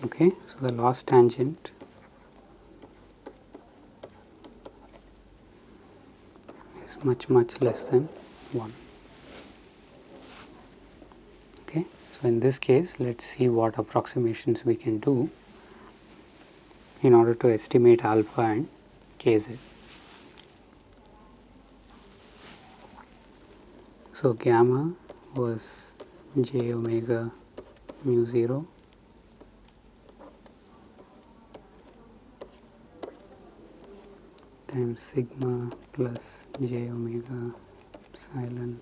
Okay, so the loss tangent is much less than 1. Okay, so in this case, let's see what approximations we can do in order to estimate alpha and kz. So gamma was j omega mu 0 times sigma plus j omega epsilon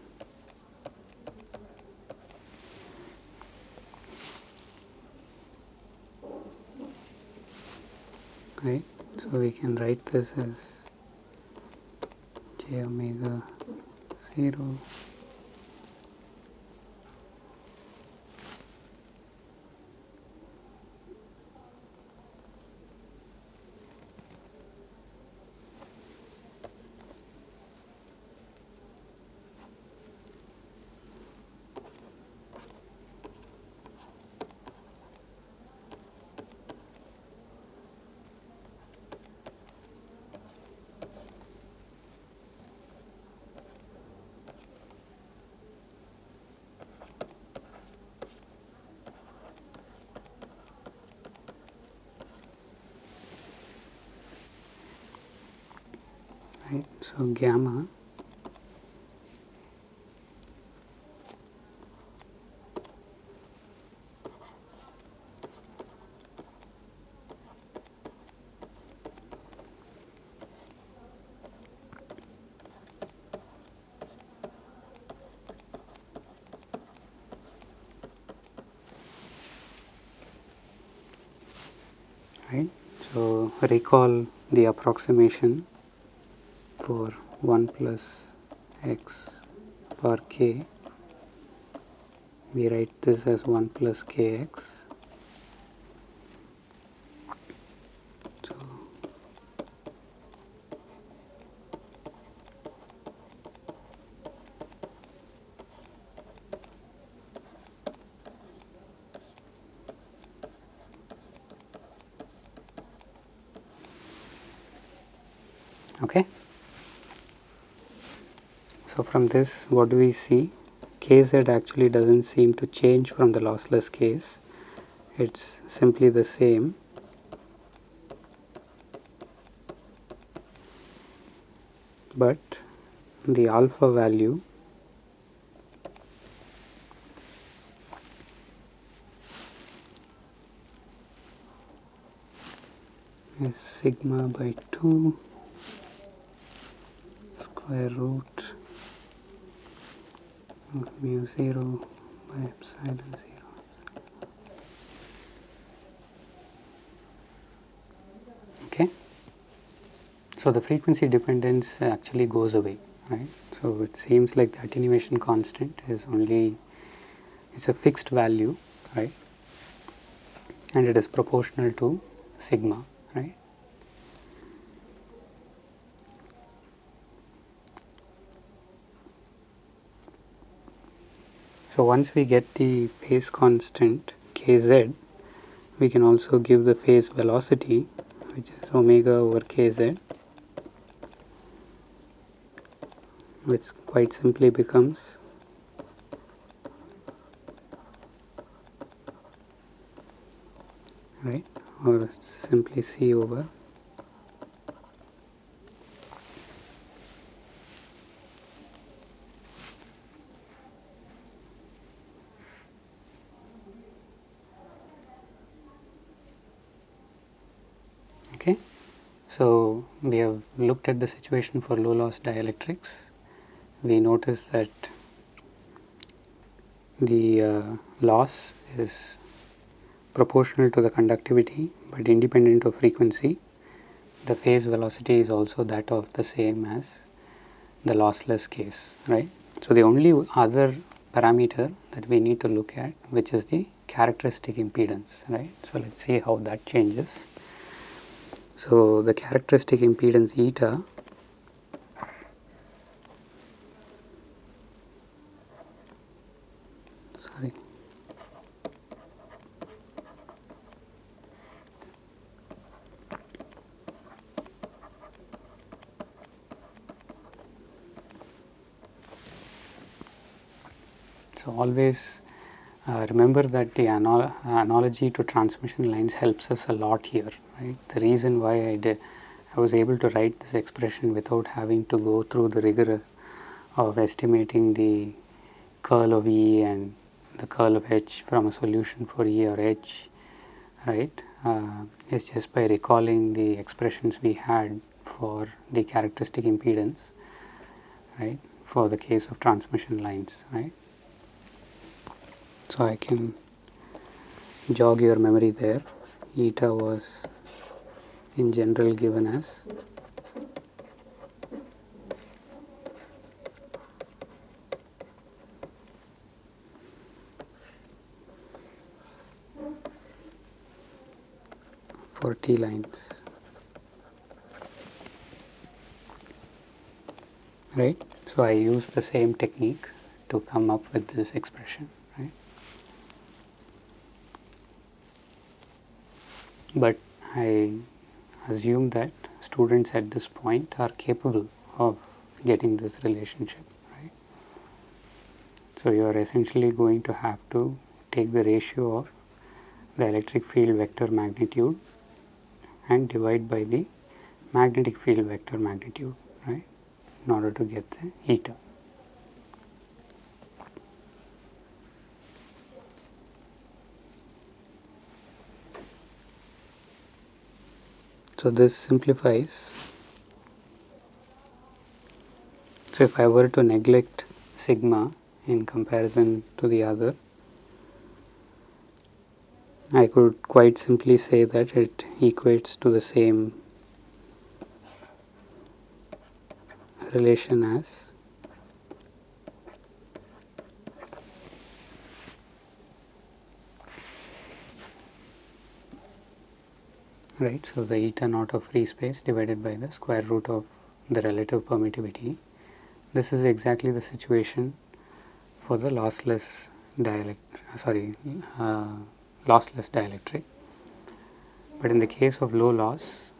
right. So we can write this as j omega 0 right. So gamma right. So recall the approximation for 1 plus x per k. We write this as 1 plus kx. So okay. So from this, what do we see? Kz actually doesn't seem to change from the lossless case. It's simply the same. But the alpha value is sigma by 2 square root of mu 0 by epsilon 0. Okay. So the frequency dependence actually goes away, right? So it seems like the attenuation constant is only, it's a fixed value, right? And it is proportional to sigma, right? So once we get the phase constant kz, we can also give the phase velocity, which is omega over kz, which quite simply becomes right, or simply c over okay. So we have looked at the situation for low loss dielectrics. We notice that the loss is proportional to the conductivity but independent of frequency. The phase velocity is also that of the same as the lossless case, right? So the only other parameter that we need to look at, which is the characteristic impedance, right? So let's see how that changes. So the characteristic impedance eta So always remember that the analogy to transmission lines helps us a lot here, right? The reason why I was able to write this expression without having to go through the rigor of estimating the curl of E and the curl of H from a solution for E or H, right, is just by recalling the expressions we had for the characteristic impedance, right, for the case of transmission lines, right. So I can jog your memory there. Eta was in general given as for T lines, right. So I use the same technique to come up with this expression, right. But I assume that students at this point are capable of getting this relationship, right. So you are essentially going to have to take the ratio of the electric field vector magnitude and divide by the magnetic field vector magnitude, right, in order to get the eta. So this simplifies. So if I were to neglect sigma in comparison to the other, I could quite simply say that it equates to the same relation as right. So the eta naught of free space divided by the square root of the relative permittivity. This is exactly the situation for the lossless dielectric. But in the case of low loss,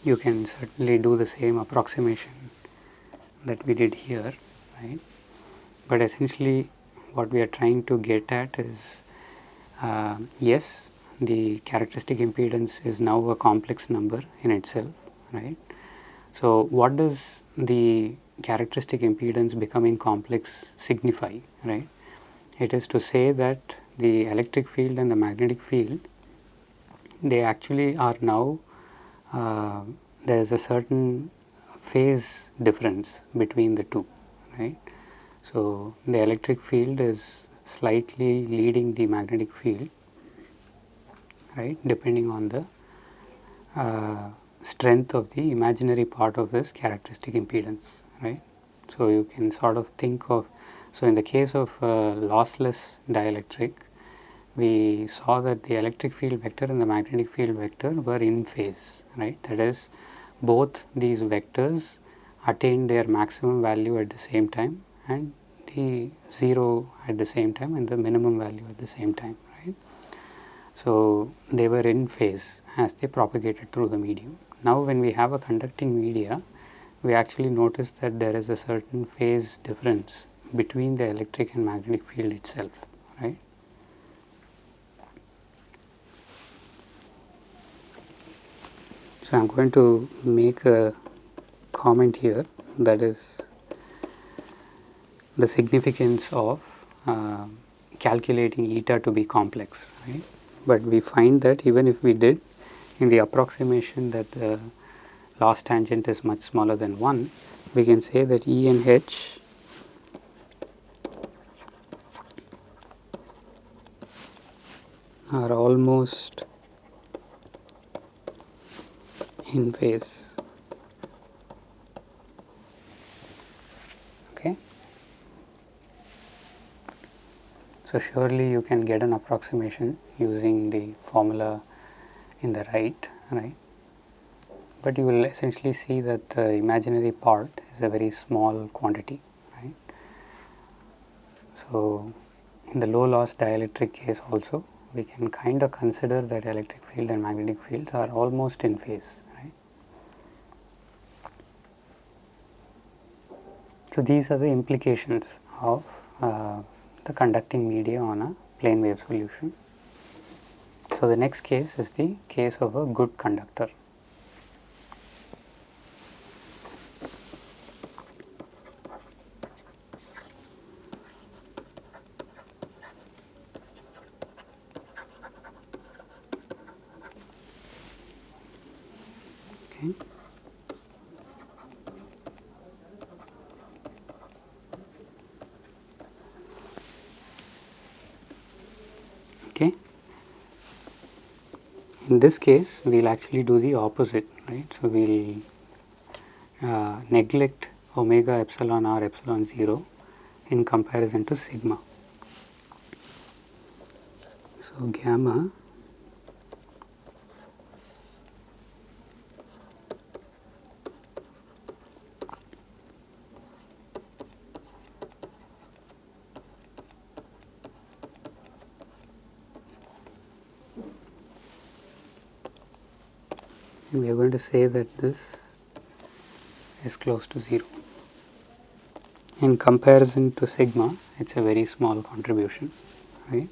you can certainly do the same approximation that we did here, right. But essentially what we are trying to get at is yes, the characteristic impedance is now a complex number in itself, right. So what does the characteristic impedance becoming complex signify, right? It is to say that the electric field and the magnetic field, they actually are now there is a certain phase difference between the two, right. So the electric field is slightly leading the magnetic field, right, depending on the strength of the imaginary part of this characteristic impedance, right. So you can sort of think of, so in the case of lossless dielectric, we saw that the electric field vector and the magnetic field vector were in phase, right. That is, both these vectors attained their maximum value at the same time and the 0 at the same time and the minimum value at the same time, right. So they were in phase as they propagated through the medium. Now when we have a conducting media, we actually notice that there is a certain phase difference between the electric and magnetic field itself, right. So I am going to make a comment here, that is the significance of calculating eta to be complex, right. But we find that even if we did in the approximation that the loss tangent is much smaller than 1, we can say that E and H are almost in phase. Okay. So surely you can get an approximation using the formula in the right, but you will essentially see that the imaginary part is a very small quantity, right. So in the low loss dielectric case also, we can kind of consider that electric field and magnetic fields are almost in phase, right. So, these are the implications of the conducting media on a plane wave solution. So, the next case is the case of a good conductor. Okay. Okay. In this case, we will actually do the opposite, right. So, we will neglect omega epsilon r epsilon 0 in comparison to sigma. So, gamma and we are going to say that this is close to 0. In comparison to sigma, it is a very small contribution, right.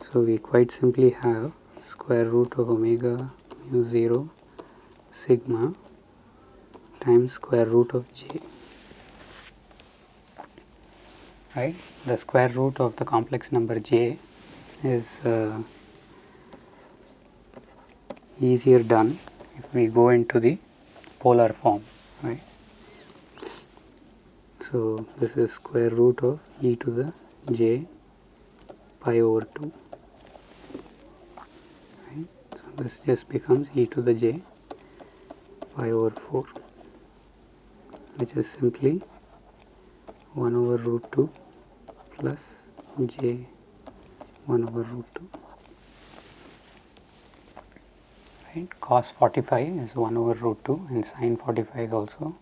So, we quite simply have square root of omega mu 0 sigma times square root of j, right. The square root of the complex number j is easier done if we go into the polar form, right. So, this is square root of e to the j pi over 2, right. So, this just becomes e to the j pi over 4, which is simply 1 over root 2 plus j 1 over root 2, right. Cos 45 is 1 over root 2 and sin 45 is also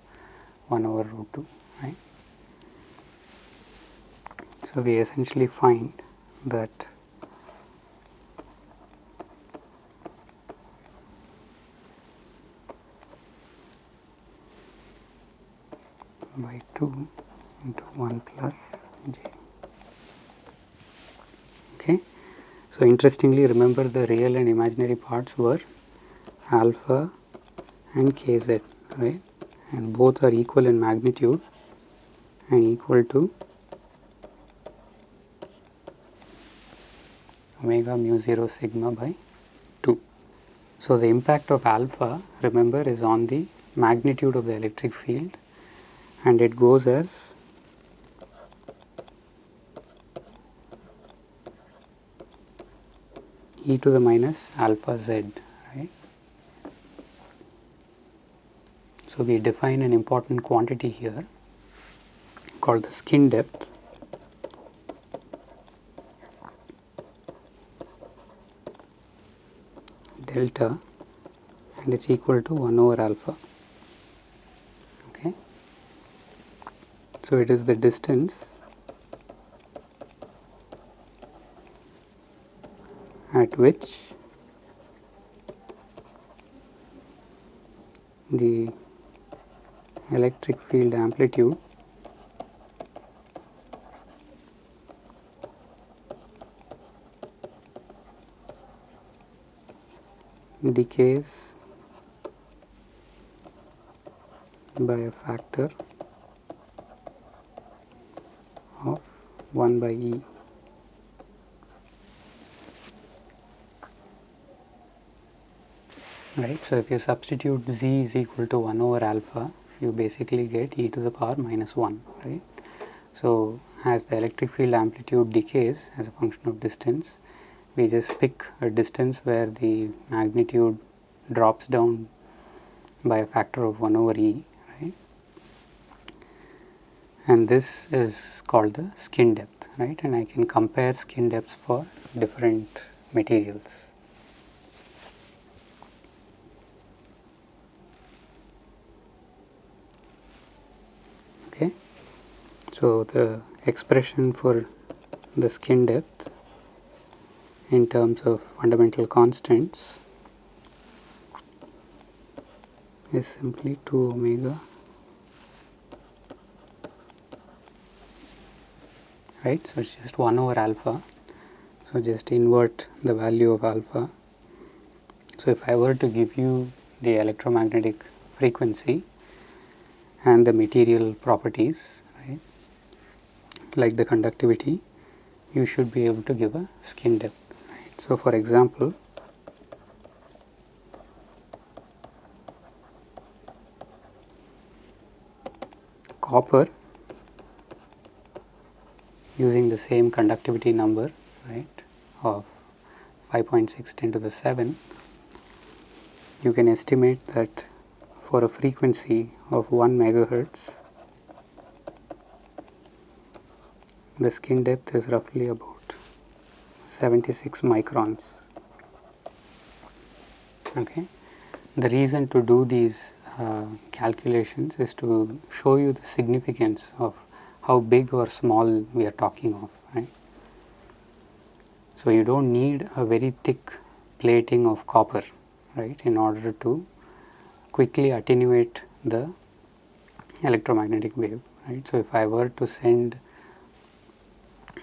1 over root 2, right. So, we essentially find that by 2 into 1 plus j. Okay. So, interestingly, remember the real and imaginary parts were alpha and kz, right, and both are equal in magnitude and equal to omega mu 0 sigma by 2. So, the impact of alpha, remember, is on the magnitude of the electric field, and it goes as e to the minus alpha z, right. So, we define an important quantity here called the skin depth, delta, and it is equal to 1 over alpha. Okay. So, it is the distance at which the electric field amplitude decays by a factor of 1 by E. Right. So, if you substitute z is equal to 1 over alpha, you basically get e to the power minus 1, right. So, as the electric field amplitude decays as a function of distance, we just pick a distance where the magnitude drops down by a factor of 1 over e, right, and this is called the skin depth, right, and I can compare skin depths for different materials. Okay. So, the expression for the skin depth in terms of fundamental constants is simply 2 omega, right. So, it is just 1 over alpha. So, just invert the value of alpha. So, if I were to give you the electromagnetic frequency and the material properties, right, like the conductivity, you should be able to give a skin depth. Right. So, for example, copper, using the same conductivity number, right, of 5.6 10 to the 7, you can estimate that for a frequency of 1 megahertz, the skin depth is roughly about 76 microns. Okay. The reason to do these calculations is to show you the significance of how big or small we are talking of, right. So, you do not need a very thick plating of copper, right, in order to quickly attenuate the electromagnetic wave, right. So, if I were to send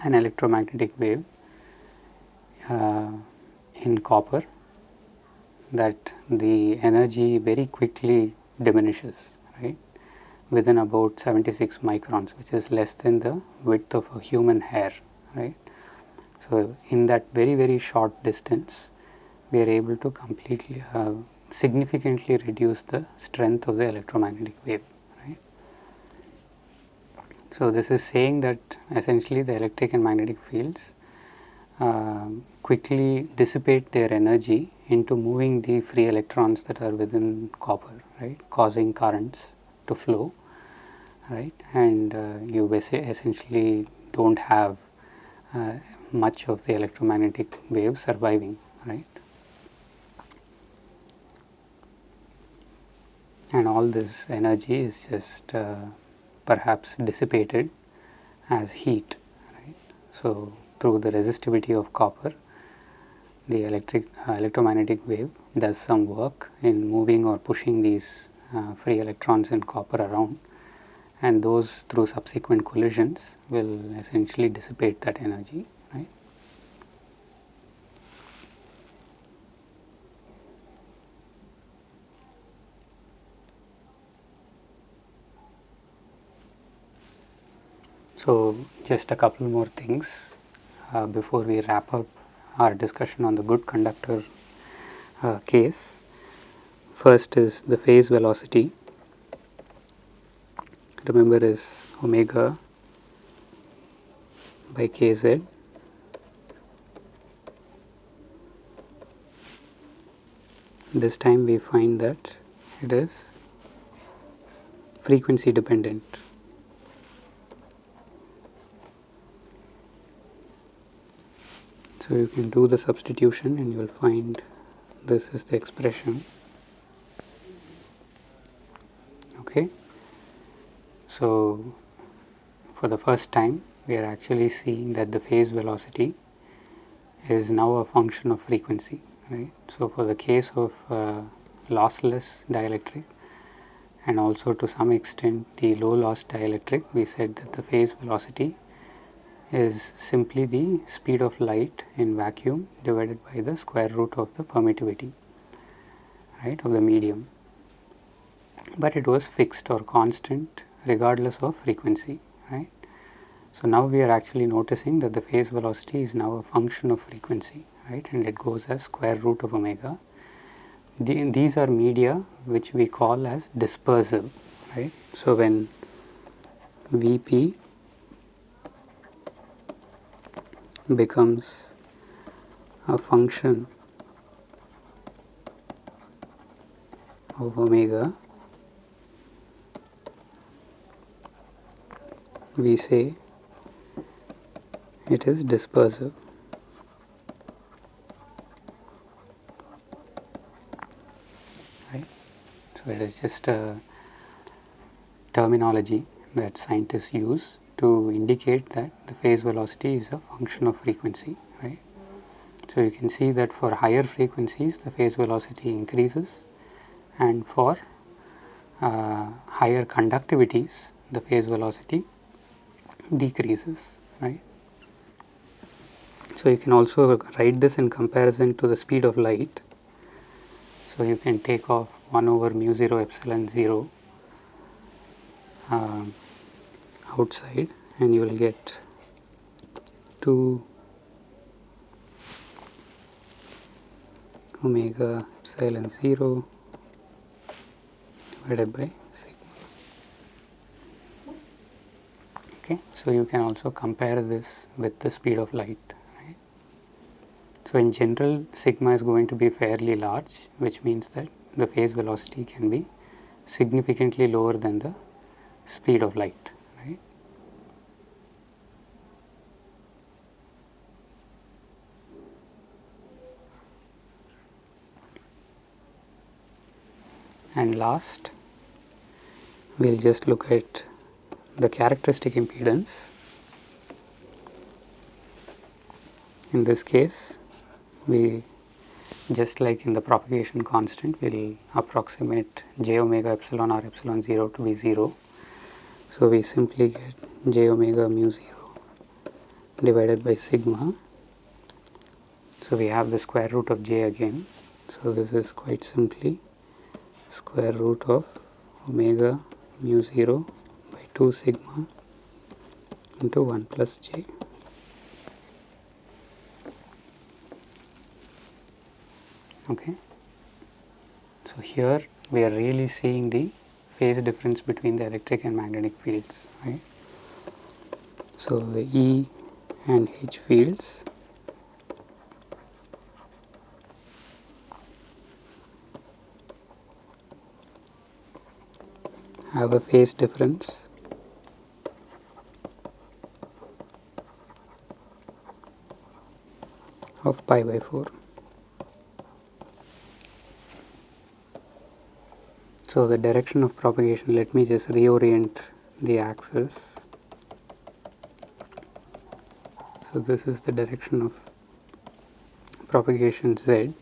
an electromagnetic wave in copper, that the energy very quickly diminishes, right, within about 76 microns, which is less than the width of a human hair, right. So, in that very short distance, we are able to completely significantly reduce the strength of the electromagnetic wave, right. So, this is saying that essentially the electric and magnetic fields quickly dissipate their energy into moving the free electrons that are within copper, right, causing currents to flow, right, and you essentially do not have much of the electromagnetic wave surviving, right. And all this energy is just perhaps dissipated as heat, right. So, through the resistivity of copper, the electromagnetic wave does some work in moving or pushing these free electrons in copper around, and those through subsequent collisions will essentially dissipate that energy, right. So, just a couple more things before we wrap up our discussion on the good conductor case. First is the phase velocity, remember, is omega by kz. This time we find that it is frequency dependent. So, you can do the substitution and you will find this is the expression. Okay. So, for the first time we are actually seeing that the phase velocity is now a function of frequency, right. So, for the case of lossless dielectric and also to some extent the low loss dielectric, we said that the phase velocity is simply the speed of light in vacuum divided by the square root of the permittivity, right, of the medium, but it was fixed or constant regardless of frequency, right. So, now we are actually noticing that the phase velocity is now a function of frequency, right, and it goes as square root of omega. These are media which we call as dispersive, right. So, when Vp becomes a function of omega, we say it is dispersive. Right. So, it is just a terminology that scientists use to indicate that the phase velocity is a function of frequency, right. So you can see that for higher frequencies the phase velocity increases, and for higher conductivities the phase velocity decreases, right. So you can also write this in comparison to the speed of light. So you can take off 1 over mu 0 epsilon 0 outside, and you will get 2 omega epsilon 0 divided by sigma. Okay, so you can also compare this with the speed of light. Right? So in general, sigma is going to be fairly large, which means that the phase velocity can be significantly lower than the speed of light. Right? And last, we will just look at the characteristic impedance. In this case, we, just like in the propagation constant, we will approximate j omega epsilon or epsilon 0 to be 0. So we simply get j omega mu 0 divided by sigma. So we have the square root of j again. So this is quite simply square root of omega mu 0 by 2 sigma into 1 plus j. Okay. So here we are really seeing the phase difference between the electric and magnetic fields, right. So the E and H fields have a phase difference of pi by 4. So the direction of propagation, let me just reorient the axis. So this is the direction of propagation z.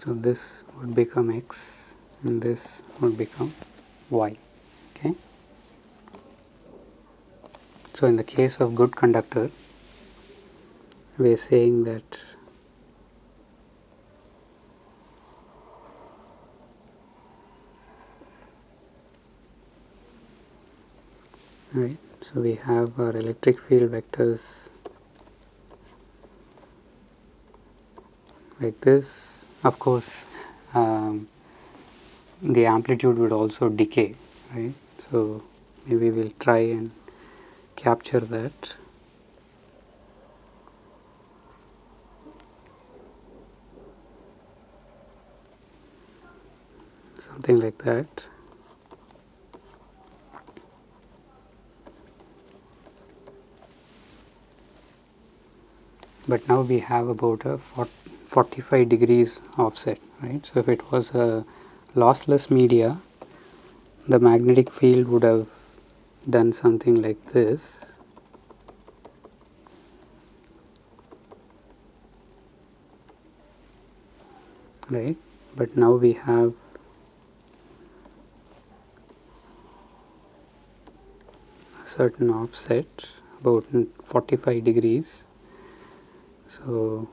So this would become x and this would become y. Okay. So in the case of good conductor, we are saying that right. So we have our electric field vectors like this. Of course, the amplitude would also decay, right. So maybe we'll try and capture that. Something like that. But now we have about a 45 degrees offset, right. So if it was a lossless media, the magnetic field would have done something like this. Right, but now we have a certain offset about 45 degrees. So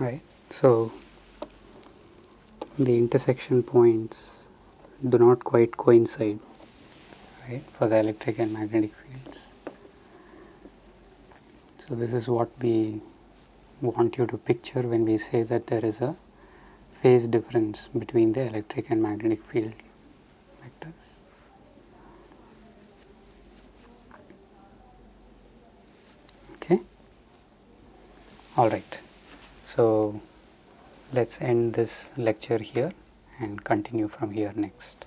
right? So the intersection points do not quite coincide, right, for the electric and magnetic fields. So this is what we want you to picture when we say that there is a phase difference between the electric and magnetic field vectors. Okay, all right. So let's end this lecture here and continue from here next.